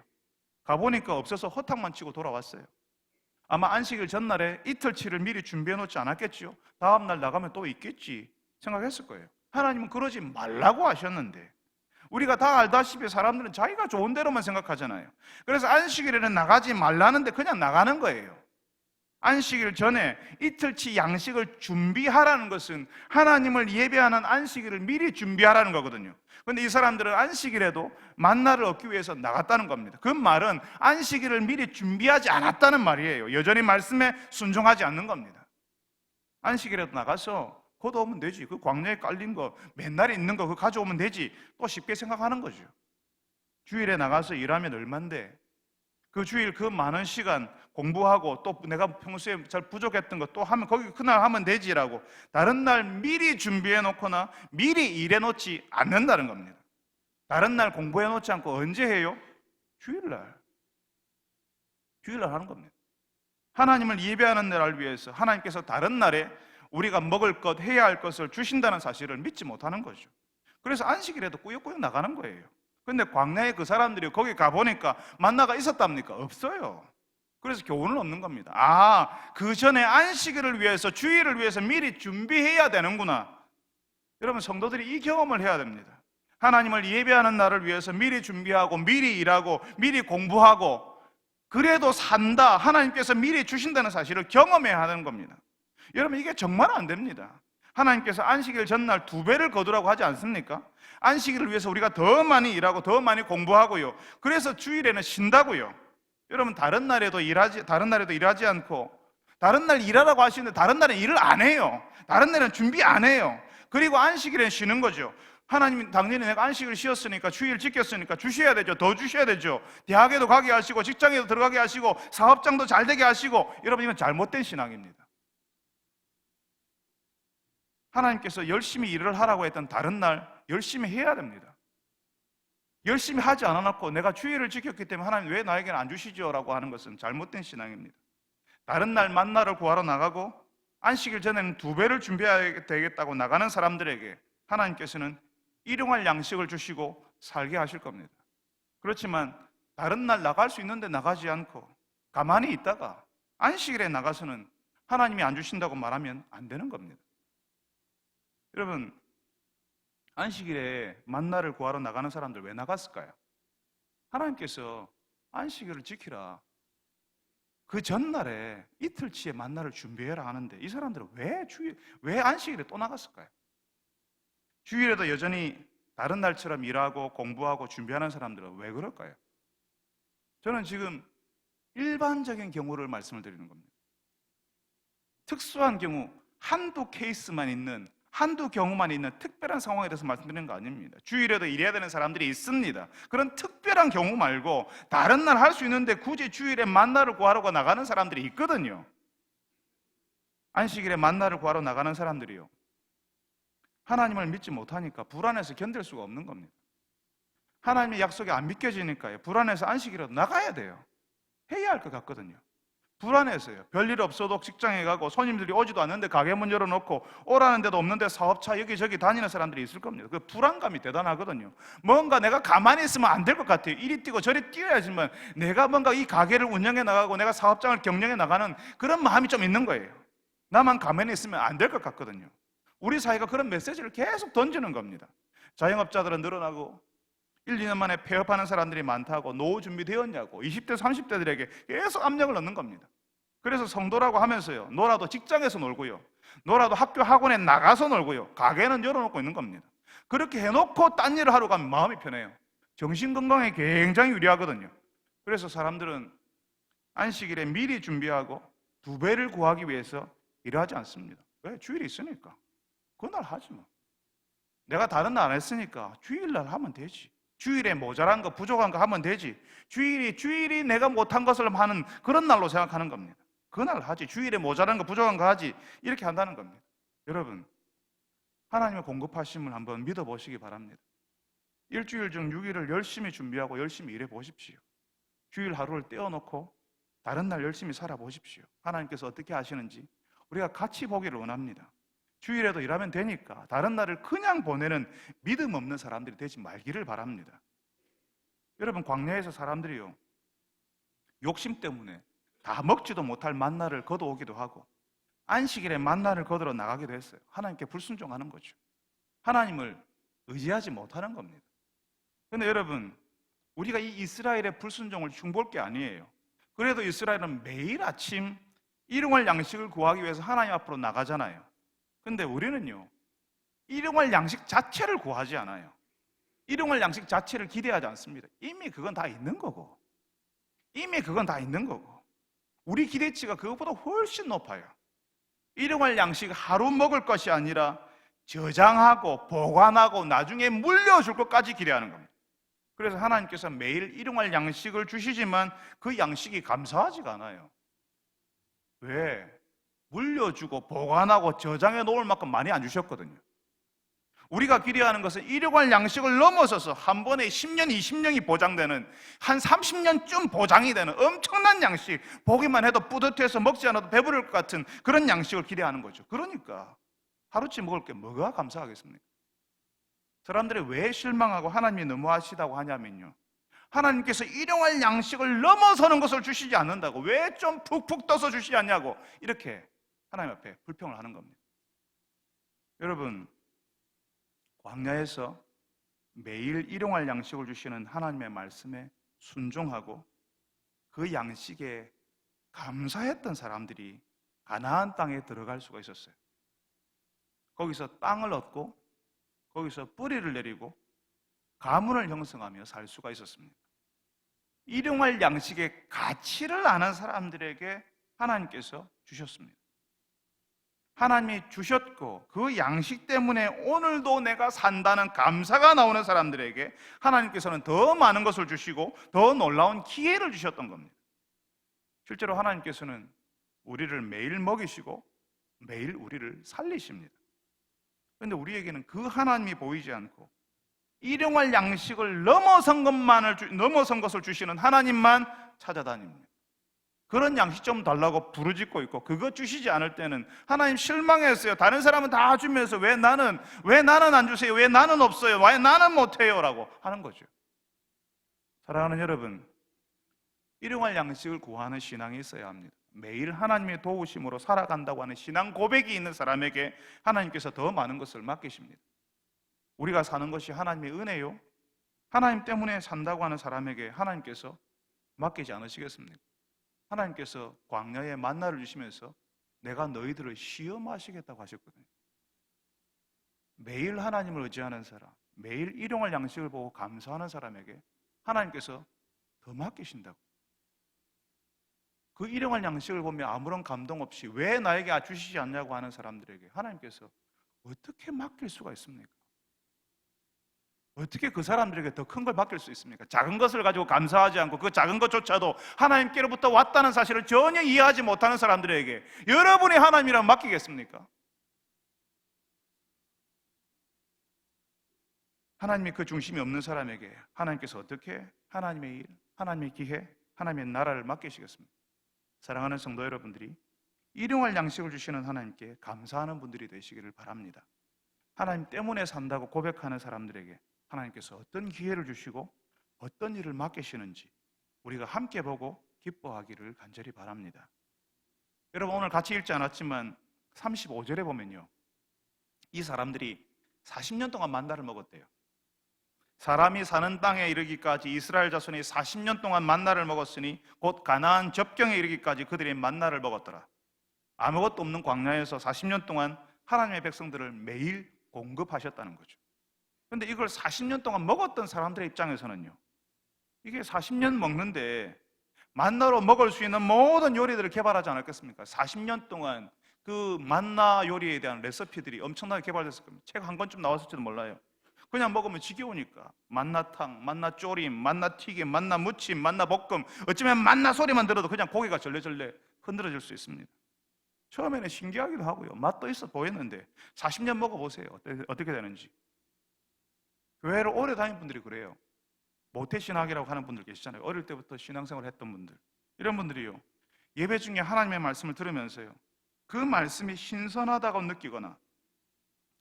가보니까 없어서 허탕만 치고 돌아왔어요. 아마 안식일 전날에 이틀치를 미리 준비해 놓지 않았겠지요. 다음날 나가면 또 있겠지 생각했을 거예요. 하나님은 그러지 말라고 하셨는데, 우리가 다 알다시피 사람들은 자기가 좋은 대로만 생각하잖아요. 그래서 안식일에는 나가지 말라는데 그냥 나가는 거예요. 안식일 전에 이틀치 양식을 준비하라는 것은 하나님을 예배하는 안식일을 미리 준비하라는 거거든요. 그런데 이 사람들은 안식일에도 만나를 얻기 위해서 나갔다는 겁니다. 그 말은 안식일을 미리 준비하지 않았다는 말이에요. 여전히 말씀에 순종하지 않는 겁니다. 안식일에도 나가서 걷어오면 되지, 그 광야에 깔린 거 맨날 있는 거 그거 가져오면 되지, 또 쉽게 생각하는 거죠. 주일에 나가서 일하면 얼만데, 그 주일 그 많은 시간 공부하고 또 내가 평소에 잘 부족했던 거 또 하면 거기 그날 하면 되지라고 다른 날 미리 준비해 놓거나 미리 일해 놓지 않는다는 겁니다. 다른 날 공부해 놓지 않고 언제 해요? 주일날 하는 겁니다. 하나님을 예배하는 날을 위해서 하나님께서 다른 날에 우리가 먹을 것, 해야 할 것을 주신다는 사실을 믿지 못하는 거죠. 그래서 안식일에도 꾸역꾸역 나가는 거예요. 근데 광야에 그 사람들이 거기 가보니까 만나가 있었답니까? 없어요. 그래서 교훈을 얻는 겁니다. 아, 그 전에 안식일을 위해서, 주일을 위해서 미리 준비해야 되는구나. 여러분, 성도들이 이 경험을 해야 됩니다. 하나님을 예배하는 날을 위해서 미리 준비하고 미리 일하고 미리 공부하고 그래도 산다, 하나님께서 미리 주신다는 사실을 경험해야 하는 겁니다. 여러분, 이게 정말 안 됩니다. 하나님께서 안식일 전날 2배를 거두라고 하지 않습니까? 안식일을 위해서 우리가 더 많이 일하고 더 많이 공부하고요, 그래서 주일에는 쉰다고요. 여러분, 다른 날에도 일하지 않고 다른 날 일하라고 하시는데 다른 날은 일을 안 해요. 다른 날은 준비 안 해요. 그리고 안식일엔 쉬는 거죠. 하나님, 당연히 내가 안식일 쉬었으니까, 주일 지켰으니까 주셔야 되죠. 더 주셔야 되죠. 대학에도 가게 하시고 직장에도 들어가게 하시고 사업장도 잘 되게 하시고. 여러분, 이건 잘못된 신앙입니다. 하나님께서 열심히 일을 하라고 했던 다른 날 열심히 해야 됩니다. 열심히 하지 않아놓고 내가 주일을 지켰기 때문에 하나님 왜 나에게는 안 주시죠? 라고 하는 것은 잘못된 신앙입니다. 다른 날 만나를 구하러 나가고 안식일 전에는 2배를 준비해야 되겠다고 나가는 사람들에게 하나님께서는 일용할 양식을 주시고 살게 하실 겁니다. 그렇지만 다른 날 나갈 수 있는데 나가지 않고 가만히 있다가 안식일에 나가서는 하나님이 안 주신다고 말하면 안 되는 겁니다. 여러분, 안식일에 만나를 구하러 나가는 사람들 왜 나갔을까요? 하나님께서 안식일을 지키라, 그 전날에 이틀치의 만나를 준비해라 하는데 이 사람들은 왜 안식일에 또 나갔을까요? 주일에도 여전히 다른 날처럼 일하고 공부하고 준비하는 사람들은 왜 그럴까요? 저는 지금 일반적인 경우를 말씀을 드리는 겁니다. 특수한 경우, 한두 경우만 있는 특별한 상황에 대해서 말씀드리는 거 아닙니다. 주일에도 일해야 되는 사람들이 있습니다. 그런 특별한 경우 말고 다른 날 할 수 있는데 굳이 주일에 만나를 구하러 나가는 사람들이 있거든요. 안식일에 만나를 구하러 나가는 사람들이요, 하나님을 믿지 못하니까 불안해서 견딜 수가 없는 겁니다. 하나님의 약속이 안 믿겨지니까요, 불안해서 안식일에도 나가야 돼요. 해야 할 것 같거든요. 불안해서요. 별일 없어도 직장에 가고 손님들이 오지도 않는데 가게 문 열어놓고 오라는 데도 없는데 사업차 여기저기 다니는 사람들이 있을 겁니다. 그 불안감이 대단하거든요. 뭔가 내가 가만히 있으면 안 될 것 같아요. 이리 뛰고 저리 뛰어야지만 내가 뭔가 이 가게를 운영해 나가고 내가 사업장을 경영해 나가는 그런 마음이 좀 있는 거예요. 나만 가만히 있으면 안 될 것 같거든요. 우리 사회가 그런 메시지를 계속 던지는 겁니다. 자영업자들은 늘어나고 1, 2년 만에 폐업하는 사람들이 많다고, 노후 준비되었냐고 20대, 30대들에게 계속 압력을 넣는 겁니다. 그래서 성도라고 하면서요, 놀아도 직장에서 놀고요, 놀아도 학교 학원에 나가서 놀고요, 가게는 열어놓고 있는 겁니다. 그렇게 해놓고 딴 일을 하러 가면 마음이 편해요. 정신건강에 굉장히 유리하거든요. 그래서 사람들은 안식일에 미리 준비하고 2배를 구하기 위해서 일하지 않습니다. 왜? 주일이 있으니까. 그날 하지 뭐. 내가 다른 날 안 했으니까 주일날 하면 되지. 주일에 모자란 거, 부족한 거 하면 되지. 주일이 내가 못한 것을 하는 그런 날로 생각하는 겁니다. 그날 하지. 주일에 모자란 거, 부족한 거 하지. 이렇게 한다는 겁니다. 여러분, 하나님의 공급하심을 한번 믿어보시기 바랍니다. 일주일 중 6일을 열심히 준비하고 열심히 일해 보십시오. 주일 하루를 떼어놓고 다른 날 열심히 살아보십시오. 하나님께서 어떻게 하시는지 우리가 같이 보기를 원합니다. 주일에도 일하면 되니까 다른 날을 그냥 보내는 믿음 없는 사람들이 되지 말기를 바랍니다. 여러분, 광야에서 사람들이요, 욕심 때문에 다 먹지도 못할 만나를 걷어오기도 하고 안식일에 만나를 거두러 나가기도 했어요. 하나님께 불순종하는 거죠. 하나님을 의지하지 못하는 겁니다. 그런데 여러분, 우리가 이 이스라엘의 불순종을 흉볼 게 아니에요. 그래도 이스라엘은 매일 아침 일용할 양식을 구하기 위해서 하나님 앞으로 나가잖아요. 근데 우리는요, 일용할 양식 자체를 구하지 않아요. 일용할 양식 자체를 기대하지 않습니다. 이미 그건 다 있는 거고, 우리 기대치가 그것보다 훨씬 높아요. 일용할 양식 하루 먹을 것이 아니라 저장하고 보관하고 나중에 물려줄 것까지 기대하는 겁니다. 그래서 하나님께서 매일 일용할 양식을 주시지만 그 양식이 감사하지가 않아요. 왜? 물려주고 보관하고 저장해 놓을 만큼 많이 안 주셨거든요. 우리가 기대하는 것은 일용할 양식을 넘어서서 한 번에 10년, 20년이 보장되는, 한 30년쯤 보장이 되는 엄청난 양식, 보기만 해도 뿌듯해서 먹지 않아도 배부를 것 같은 그런 양식을 기대하는 거죠. 그러니까 하루치 먹을 게 뭐가 감사하겠습니까? 사람들이 왜 실망하고 하나님이 너무하시다고 하냐면요, 하나님께서 일용할 양식을 넘어서는 것을 주시지 않는다고, 왜 좀 푹푹 떠서 주시지 않냐고 이렇게 하나님 앞에 불평을 하는 겁니다. 여러분, 광야에서 매일 일용할 양식을 주시는 하나님의 말씀에 순종하고 그 양식에 감사했던 사람들이 가나안 땅에 들어갈 수가 있었어요. 거기서 땅을 얻고 거기서 뿌리를 내리고 가문을 형성하며 살 수가 있었습니다. 일용할 양식의 가치를 아는 사람들에게 하나님께서 주셨습니다. 하나님이 주셨고 그 양식 때문에 오늘도 내가 산다는 감사가 나오는 사람들에게 하나님께서는 더 많은 것을 주시고 더 놀라운 기회를 주셨던 겁니다. 실제로 하나님께서는 우리를 매일 먹이시고 매일 우리를 살리십니다. 그런데 우리에게는 그 하나님이 보이지 않고 일용할 양식을 넘어선 것을 주시는 하나님만 찾아다닙니다. 그런 양식 좀 달라고 부르짖고 있고 그거 주시지 않을 때는 하나님 실망했어요. 다른 사람은 다 주면서 왜 나는 안 주세요? 왜 나는 없어요? 왜 나는 못해요? 라고 하는 거죠. 사랑하는 여러분, 일용할 양식을 구하는 신앙이 있어야 합니다. 매일 하나님의 도우심으로 살아간다고 하는 신앙 고백이 있는 사람에게 하나님께서 더 많은 것을 맡기십니다. 우리가 사는 것이 하나님의 은혜요, 하나님 때문에 산다고 하는 사람에게 하나님께서 맡기지 않으시겠습니까? 하나님께서 광야에 만나를 주시면서 내가 너희들을 시험하시겠다고 하셨거든요. 매일 하나님을 의지하는 사람, 매일 일용할 양식을 보고 감사하는 사람에게 하나님께서 더 맡기신다고. 그 일용할 양식을 보며 아무런 감동 없이 왜 나에게 주시지 않냐고 하는 사람들에게 하나님께서 어떻게 맡길 수가 있습니까? 어떻게 그 사람들에게 더 큰 걸 맡길 수 있습니까? 작은 것을 가지고 감사하지 않고 그 작은 것조차도 하나님께로부터 왔다는 사실을 전혀 이해하지 못하는 사람들에게 여러분이 하나님이라면 맡기겠습니까? 하나님이 그 중심이 없는 사람에게 하나님께서 어떻게 하나님의 일, 하나님의 기회, 하나님의 나라를 맡기시겠습니까? 사랑하는 성도 여러분들이 일용할 양식을 주시는 하나님께 감사하는 분들이 되시기를 바랍니다. 하나님 때문에 산다고 고백하는 사람들에게 하나님께서 어떤 기회를 주시고 어떤 일을 맡기시는지 우리가 함께 보고 기뻐하기를 간절히 바랍니다. 여러분, 오늘 같이 읽지 않았지만 35절에 보면요, 이 사람들이 40년 동안 만나를 먹었대요. 사람이 사는 땅에 이르기까지 이스라엘 자손이 40년 동안 만나를 먹었으니 곧 가나안 접경에 이르기까지 그들이 만나를 먹었더라. 아무것도 없는 광야에서 40년 동안 하나님의 백성들을 매일 공급하셨다는 거죠. 그런데 이걸 40년 동안 먹었던 사람들의 입장에서는요, 이게 40년 먹는데 만나로 먹을 수 있는 모든 요리들을 개발하지 않았겠습니까? 40년 동안 그 만나 요리에 대한 레시피들이 엄청나게 개발됐을 겁니다. 책 한 권쯤 나왔을지도 몰라요. 그냥 먹으면 지겨우니까 만나탕, 만나조림, 만나튀김, 만나무침, 만나볶음, 어쩌면 만나 소리만 들어도 그냥 고기가 절레절레 흔들어질 수 있습니다. 처음에는 신기하기도 하고요, 맛도 있어 보였는데 40년 먹어보세요. 어떻게 되는지. 교회를 오래 다닌 분들이 그래요. 모태신학이라고 하는 분들 계시잖아요. 어릴 때부터 신앙생활을 했던 분들, 이런 분들이요, 예배 중에 하나님의 말씀을 들으면서요, 그 말씀이 신선하다고 느끼거나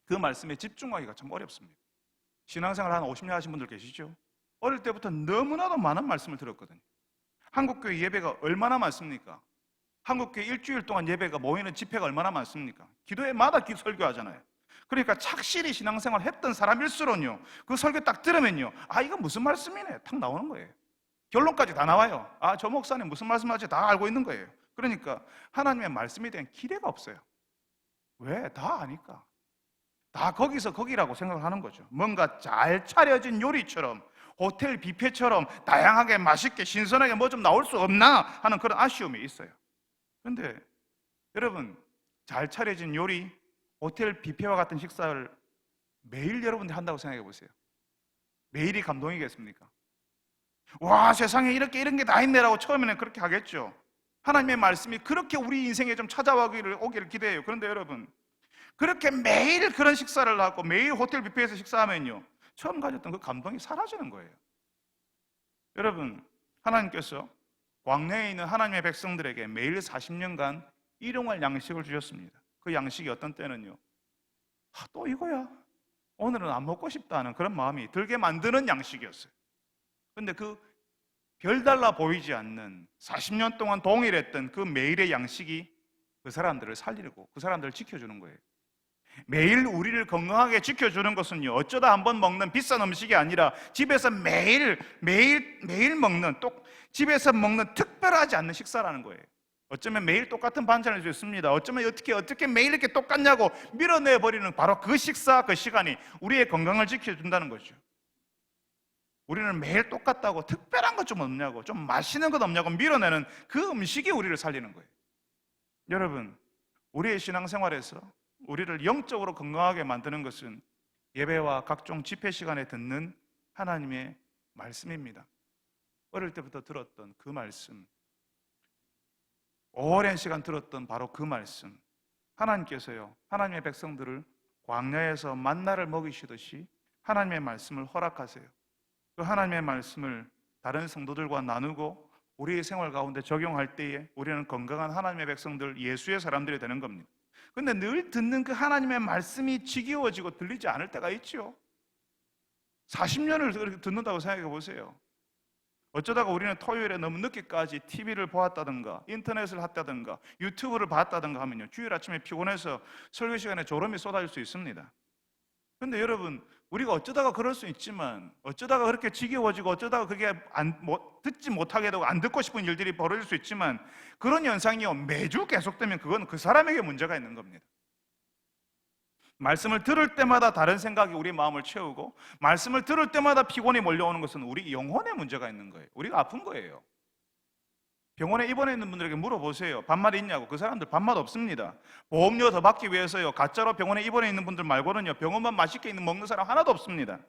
그 말씀에 집중하기가 참 어렵습니다. 신앙생활 한 50년 하신 분들 계시죠? 어릴 때부터 너무나도 많은 말씀을 들었거든요. 한국교회 예배가 얼마나 많습니까? 한국교회 일주일 동안 예배가 모이는 집회가 얼마나 많습니까? 기도회마다 설교하잖아요. 그러니까 착실히 신앙생활 했던 사람일수록요, 그 설교 딱 들으면요, 아, 이거 무슨 말씀이네 탁 나오는 거예요. 결론까지 다 나와요. 아, 저 목사님 무슨 말씀하지 다 알고 있는 거예요. 그러니까 하나님의 말씀에 대한 기대가 없어요. 왜? 다 아니까. 다 거기서 거기라고 생각을 하는 거죠. 뭔가 잘 차려진 요리처럼, 호텔 뷔페처럼 다양하게 맛있게 신선하게 뭐 좀 나올 수 없나 하는 그런 아쉬움이 있어요. 그런데 여러분, 잘 차려진 요리, 호텔 뷔페와 같은 식사를 매일 여러분들이 한다고 생각해 보세요. 매일이 감동이겠습니까? 와, 세상에 이렇게 이런 게 다 있네라고 처음에는 그렇게 하겠죠. 하나님의 말씀이 그렇게 우리 인생에 좀 오기를 기대해요. 그런데 여러분, 그렇게 매일 그런 식사를 하고 매일 호텔 뷔페에서 식사하면요, 처음 가졌던 그 감동이 사라지는 거예요. 여러분, 하나님께서 광야에 있는 하나님의 백성들에게 매일 40년간 일용할 양식을 주셨습니다. 그 양식이 어떤 때는요, 또 이거야, 오늘은 안 먹고 싶다는 그런 마음이 들게 만드는 양식이었어요. 그런데 그 별달라 보이지 않는 40년 동안 동일했던 그 매일의 양식이 그 사람들을 살리고 그 사람들을 지켜주는 거예요. 매일 우리를 건강하게 지켜주는 것은요, 어쩌다 한번 먹는 비싼 음식이 아니라 집에서 매일 먹는, 집에서 먹는 특별하지 않는 식사라는 거예요. 어쩌면 매일 똑같은 반찬을 줬습니다. 어쩌면 어떻게 매일 이렇게 똑같냐고 밀어내버리는 바로 그 식사, 그 시간이 우리의 건강을 지켜준다는 거죠. 우리는 매일 똑같다고 특별한 것 좀 없냐고, 좀 맛있는 것 없냐고 밀어내는 그 음식이 우리를 살리는 거예요. 여러분, 우리의 신앙생활에서 우리를 영적으로 건강하게 만드는 것은 예배와 각종 집회 시간에 듣는 하나님의 말씀입니다. 어릴 때부터 들었던 그 말씀, 오랜 시간 들었던 바로 그 말씀, 하나님께서요, 하나님의 백성들을 광야에서 만나를 먹이시듯이 하나님의 말씀을 허락하세요. 그 하나님의 말씀을 다른 성도들과 나누고 우리의 생활 가운데 적용할 때에 우리는 건강한 하나님의 백성들, 예수의 사람들이 되는 겁니다. 그런데 늘 듣는 그 하나님의 말씀이 지겨워지고 들리지 않을 때가 있죠. 40년을 그렇게 듣는다고 생각해 보세요. 어쩌다가 우리는 토요일에 너무 늦게까지 TV를 보았다든가 인터넷을 했다든가 유튜브를 봤다든가 하면요, 주일 아침에 피곤해서 설교 시간에 졸음이 쏟아질 수 있습니다. 그런데 여러분, 우리가 어쩌다가 그럴 수 있지만, 어쩌다가 그렇게 지겨워지고 어쩌다가 그게 듣지 못하게 되고 안 듣고 싶은 일들이 벌어질 수 있지만, 그런 현상이요, 매주 계속되면 그건 그 사람에게 문제가 있는 겁니다. 말씀을 들을 때마다 다른 생각이 우리 마음을 채우고 말씀을 들을 때마다 피곤이 몰려오는 것은 우리 영혼에 문제가 있는 거예요. 우리가 아픈 거예요. 병원에 입원해 있는 분들에게 물어보세요. 밥맛 있냐고. 그 사람들 밥맛 없습니다. 보험료 더 받기 위해서요, 가짜로 병원에 입원해 있는 분들 말고는요, 병원만 맛있게 먹는 사람 하나도 없습니다.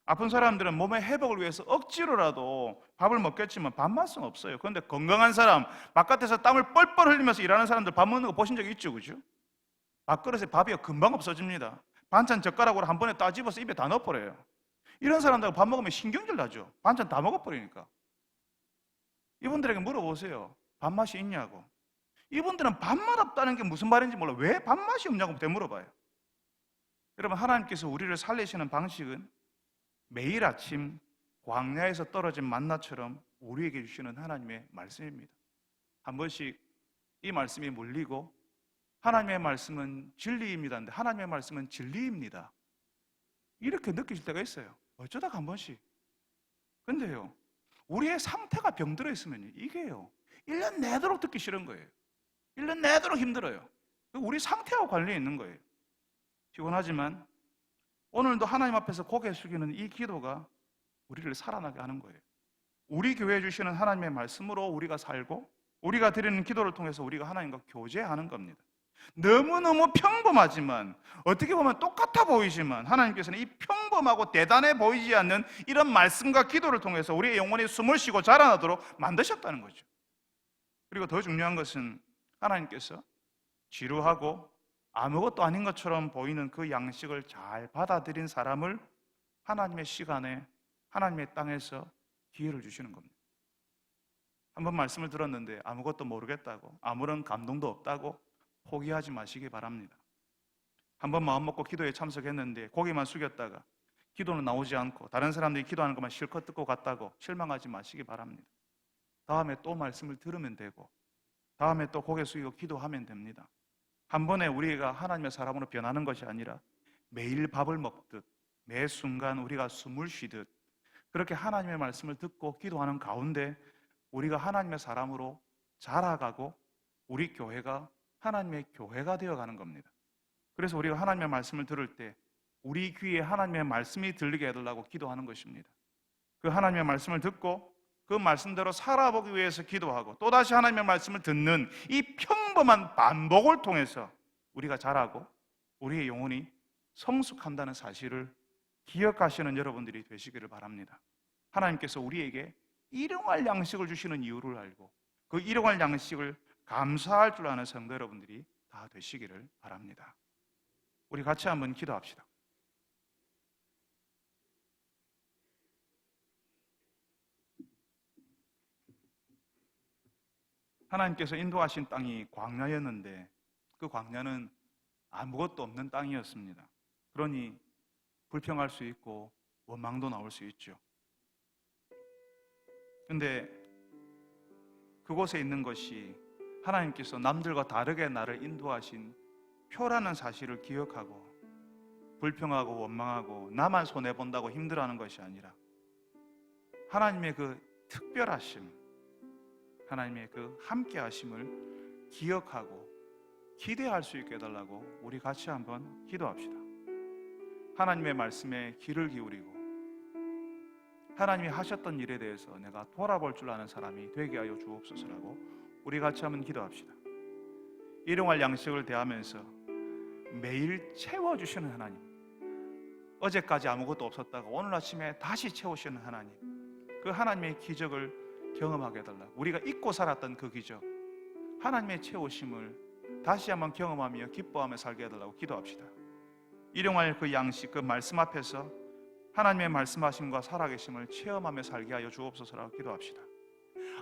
아픈 사람들은 몸의 회복을 위해서 억지로라도 밥을 먹겠지만 밥맛은 없어요. 그런데 건강한 사람, 바깥에서 땀을 뻘뻘 흘리면서 일하는 사람들 밥 먹는 거 보신 적 있죠, 그죠? 밥그릇에 밥이 금방 없어집니다. 반찬 젓가락으로 한 번에 따집어서 입에 다 넣어버려요. 이런 사람들 밥 먹으면 신경질 나죠. 반찬 다 먹어버리니까. 이분들에게 물어보세요. 밥맛이 있냐고. 이분들은 밥맛 없다는 게 무슨 말인지 몰라. 왜 밥맛이 없냐고 되물어봐요. 여러분, 하나님께서 우리를 살리시는 방식은 매일 아침 광야에서 떨어진 만나처럼 우리에게 주시는 하나님의 말씀입니다. 한 번씩 이 말씀이 물리고 하나님의 말씀은 진리입니다. 근데 하나님의 말씀은 진리입니다. 이렇게 느끼실 때가 있어요. 어쩌다가 한 번씩. 근데요, 우리의 상태가 병들어 있으면 이게요, 1년 내도록 듣기 싫은 거예요. 1년 내도록 힘들어요. 우리 상태와 관련이 있는 거예요. 피곤하지만 오늘도 하나님 앞에서 고개 숙이는 이 기도가 우리를 살아나게 하는 거예요. 우리 교회에 주시는 하나님의 말씀으로 우리가 살고 우리가 드리는 기도를 통해서 우리가 하나님과 교제하는 겁니다. 너무너무 평범하지만, 어떻게 보면 똑같아 보이지만 하나님께서는 이 평범하고 대단해 보이지 않는 이런 말씀과 기도를 통해서 우리의 영혼이 숨을 쉬고 자라나도록 만드셨다는 거죠. 그리고 더 중요한 것은 하나님께서 지루하고 아무것도 아닌 것처럼 보이는 그 양식을 잘 받아들인 사람을 하나님의 시간에, 하나님의 땅에서 기회를 주시는 겁니다. 한번 말씀을 들었는데 아무것도 모르겠다고, 아무런 감동도 없다고 포기하지 마시기 바랍니다. 한번 마음 먹고 기도에 참석했는데 고개만 숙였다가 기도는 나오지 않고 다른 사람들이 기도하는 것만 실컷 듣고 갔다고 실망하지 마시기 바랍니다. 다음에 또 말씀을 들으면 되고, 다음에 또 고개 숙이고 기도하면 됩니다. 한 번에 우리가 하나님의 사람으로 변하는 것이 아니라 매일 밥을 먹듯 매 순간 우리가 숨을 쉬듯 그렇게 하나님의 말씀을 듣고 기도하는 가운데 우리가 하나님의 사람으로 자라가고 우리 교회가 하나님의 교회가 되어가는 겁니다. 그래서 우리가 하나님의 말씀을 들을 때 우리 귀에 하나님의 말씀이 들리게 해달라고 기도하는 것입니다. 그 하나님의 말씀을 듣고 그 말씀대로 살아보기 위해서 기도하고 또다시 하나님의 말씀을 듣는 이 평범한 반복을 통해서 우리가 자라고 우리의 영혼이 성숙한다는 사실을 기억하시는 여러분들이 되시기를 바랍니다. 하나님께서 우리에게 일용할 양식을 주시는 이유를 알고 그 일용할 양식을 감사할 줄 아는 성도 여러분들이 다 되시기를 바랍니다. 우리 같이 한번 기도합시다. 하나님께서 인도하신 땅이 광야였는데 그 광야는 아무것도 없는 땅이었습니다. 그러니 불평할 수 있고 원망도 나올 수 있죠. 근데 그곳에 있는 것이 하나님께서 남들과 다르게 나를 인도하신 표라는 사실을 기억하고 불평하고 원망하고 나만 손해본다고 힘들어하는 것이 아니라 하나님의 그 특별하심, 하나님의 그 함께하심을 기억하고 기대할 수 있게 해달라고 우리 같이 한번 기도합시다. 하나님의 말씀에 귀를 기울이고 하나님이 하셨던 일에 대해서 내가 돌아볼 줄 아는 사람이 되게 하여 주옵소서라고 우리 같이 한번 기도합시다. 일용할 양식을 대하면서 매일 채워주시는 하나님, 어제까지 아무것도 없었다가 오늘 아침에 다시 채우시는 하나님, 그 하나님의 기적을 경험하게 해달라고, 우리가 잊고 살았던 그 기적, 하나님의 채우심을 다시 한번 경험하며 기뻐하며 살게 해달라고 기도합시다. 일용할 그 양식, 그 말씀 앞에서 하나님의 말씀하심과 살아계심을 체험하며 살게 하여 주옵소서라고 기도합시다.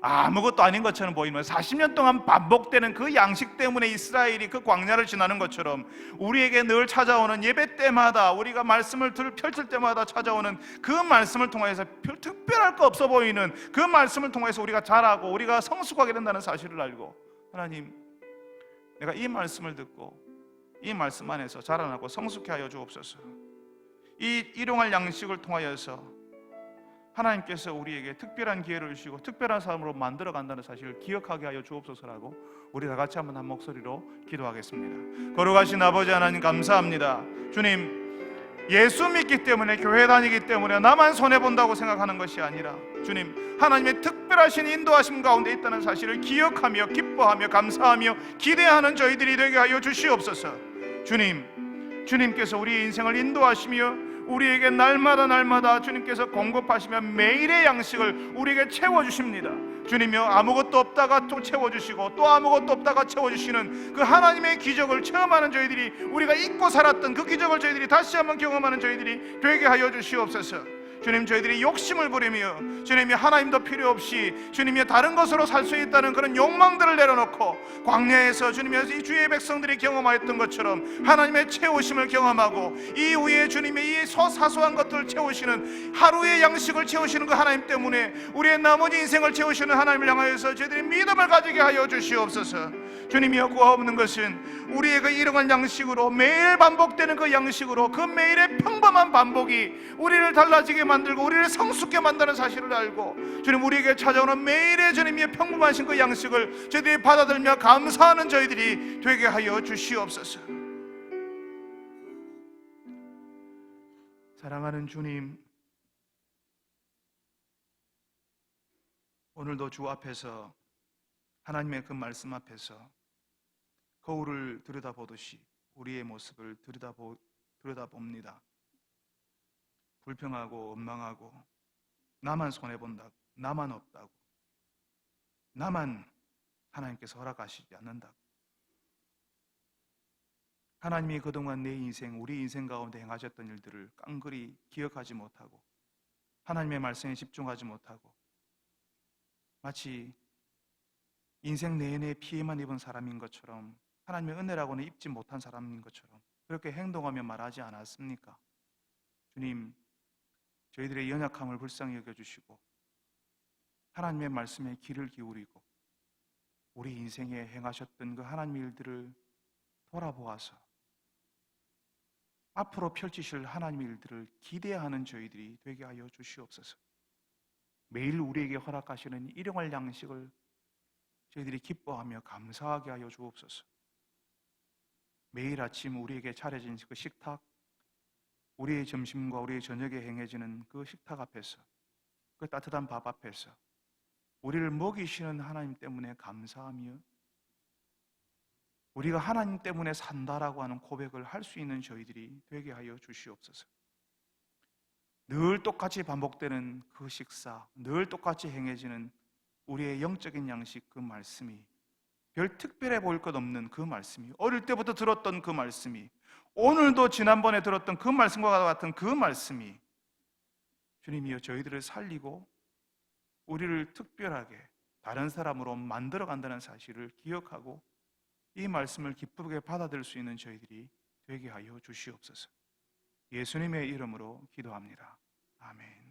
아무것도 아닌 것처럼 보이면 40년 동안 반복되는 그 양식 때문에 이스라엘이 그 광야를 지나는 것처럼 우리에게 늘 찾아오는 예배 때마다 우리가 말씀을 펼칠 때마다 찾아오는 그 말씀을 통해서 특별할 거 없어 보이는 그 말씀을 통해서 우리가 자라고 우리가 성숙하게 된다는 사실을 알고, 하나님, 내가 이 말씀을 듣고 이 말씀 안에서 자라나고 성숙해 하여 주옵소서. 이 일용할 양식을 통하여서 하나님께서 우리에게 특별한 기회를 주시고 특별한 삶으로 만들어 간다는 사실을 기억하게 하여 주옵소서라고 우리 다 같이 한번 한 목소리로 기도하겠습니다. 거룩하신 아버지 하나님, 감사합니다. 주님, 예수 믿기 때문에 교회 다니기 때문에 나만 손해본다고 생각하는 것이 아니라 주님, 하나님의 특별하신 인도하심 가운데 있다는 사실을 기억하며 기뻐하며 감사하며 기대하는 저희들이 되게 하여 주시옵소서. 주님께서 우리의 인생을 인도하시며 우리에게 날마다 주님께서 공급하시며 매일의 양식을 우리에게 채워주십니다. 주님이여, 아무것도 없다가 또 채워주시고 또 아무것도 없다가 채워주시는 그 하나님의 기적을 체험하는 저희들이, 우리가 잊고 살았던 그 기적을 저희들이 다시 한번 경험하는 저희들이 되게 하여 주시옵소서. 주님, 저희들이 욕심을 부리며 주님이 하나님도 필요 없이 주님이 다른 것으로 살 수 있다는 그런 욕망들을 내려놓고 광야에서 주님이 주의 백성들이 경험하였던 것처럼 하나님의 채우심을 경험하고 이후에 주님의 이 사소한 것들을 채우시는, 하루의 양식을 채우시는 그 하나님 때문에 우리의 나머지 인생을 채우시는 하나님을 향하여서 저희들이 믿음을 가지게 하여 주시옵소서. 주님이여, 구하옵는 것은 우리의 그 일용할 양식으로, 매일 반복되는 그 양식으로, 그 매일의 평범한 반복이 우리를 달라지게 만들고 우리를 성숙게 만드는 사실을 알고 주님, 우리에게 찾아오는 매일의 주님의 평범하신 그 양식을 저희들이 받아들며 감사하는 저희들이 되게 하여 주시옵소서. 사랑하는 주님, 오늘도 주 앞에서, 하나님의 그 말씀 앞에서 거울을 들여다보듯이 우리의 모습을 들여다봅니다. 불평하고 원망하고, 나만 손해본다고, 나만 없다고, 나만 하나님께서 허락하시지 않는다고, 하나님이 그동안 내 인생, 우리 인생 가운데 행하셨던 일들을 깡그리 기억하지 못하고 하나님의 말씀에 집중하지 못하고 마치 인생 내내 피해만 입은 사람인 것처럼, 하나님의 은혜라고는 입지 못한 사람인 것처럼 그렇게 행동하며 말하지 않았습니까? 주님, 저희들의 연약함을 불쌍히 여겨주시고 하나님의 말씀에 귀를 기울이고 우리 인생에 행하셨던 그 하나님의 일들을 돌아보아서 앞으로 펼치실 하나님의 일들을 기대하는 저희들이 되게 하여 주시옵소서. 매일 우리에게 허락하시는 일용할 양식을 저희들이 기뻐하며 감사하게 하여 주옵소서. 매일 아침 우리에게 차려진 그 식탁, 우리의 점심과 우리의 저녁에 행해지는 그 식탁 앞에서, 그 따뜻한 밥 앞에서 우리를 먹이시는 하나님 때문에 감사하며 우리가 하나님 때문에 산다라고 하는 고백을 할 수 있는 저희들이 되게 하여 주시옵소서. 늘 똑같이 반복되는 그 식사, 늘 똑같이 행해지는 우리의 영적인 양식, 그 말씀이, 별 특별해 보일 것 없는 그 말씀이, 어릴 때부터 들었던 그 말씀이, 오늘도 지난번에 들었던 그 말씀과 같은 그 말씀이 주님이여 저희들을 살리고 우리를 특별하게 다른 사람으로 만들어간다는 사실을 기억하고 이 말씀을 기쁘게 받아들일 수 있는 저희들이 되게 하여 주시옵소서. 예수님의 이름으로 기도합니다. 아멘.